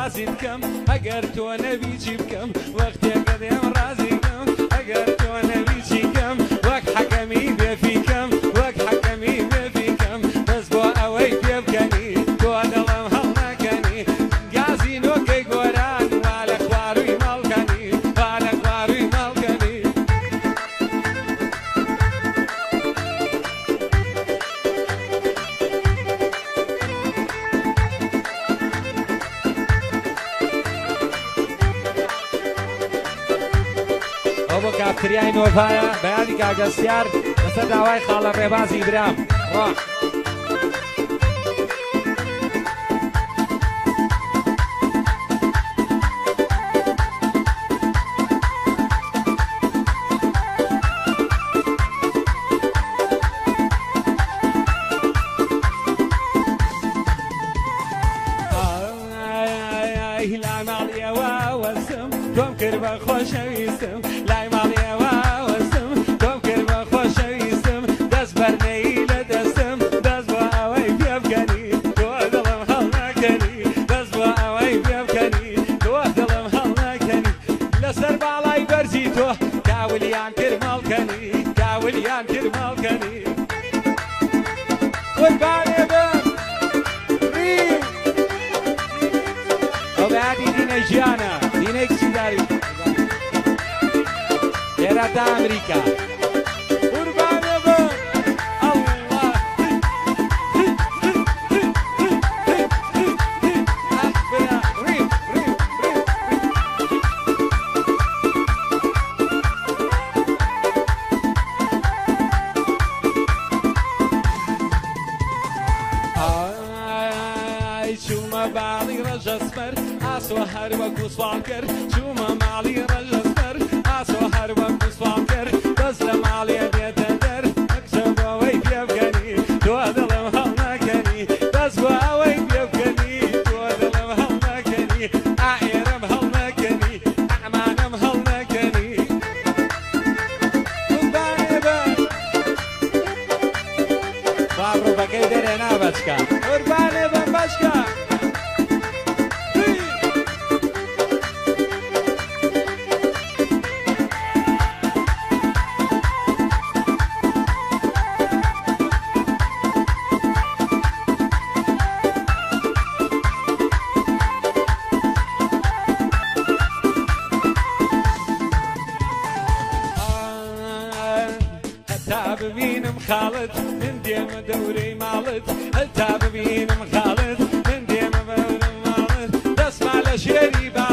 بازی بکەم ئەگەر تۆ نەبیجی بکەم وەختێکە دێم ڕازیکەم ئەگەر تۆ نەبیجی کەم وەک حەکەمی بێفیکەم وەک حەکەمی بێفیکەم دەست بۆ ئەوەی پێ بکەنی تۆ دڵم هەڵ نەکەنی گازی نۆکەی گۆران وا لە خواروی مەڵکەنی وا لە خواروی مەڵکەنی بۆ کافتریای نۆڤایە بەیانی کاگەستیار لەسەر داوای خاڵە ڕێبازی برام ڕۆ لای ماڵیەوە وەسم تۆم کرد بە خۆشەویستم لای ماڵیەوە وەسم تۆم کرد بە خۆشەویستم دەست بەرنەی لە دەستم دەست بۆ ئەوەی پێ بکەنی تۆ دڵم هەڵ نەکەنی دەست بۆ ئەوەی پێ بکەنی تۆ دڵم هەڵ نەکەنی لەسەر باڵای بەرزی تۆ کاولیان کرد مەڵکەنی کاولیان کرد مەڵکەنی قوربانێ بم بعدی دینە ژیانە دینەی کچی داری لێرە تا ئەمریکا قوربانێ بم ئەڵڵا چوومە باڵی ڕەژەسپەر ئاسۆ هەر وەکو سوڵ کرد چوومە ماڵی ڕەژەسپەر ئاسۆ هەر وەکو سوڵ کرد دەست لە ماڵێ بێتە دەر ئەکسە بۆەوەی پێ بکەنی تۆ دڵم هەڵ نەکەنی دەست بۆ ئەوەی پێ بکەنی تۆ دڵم هەڵ نەکەنی ئائێرەم هەڵ نەکەنی ئەمانەم هەڵ نەکەنی قوربانێ بم با ڕۆبەکەی دەرێنا بەچکە قوربانێ بم بەچکە هەتا ببینم خاڵت من دێمە دەورەی ماڵت هەتا ببینم خاڵت من دێمە بەورە ماڵت دەستما لە ژێری با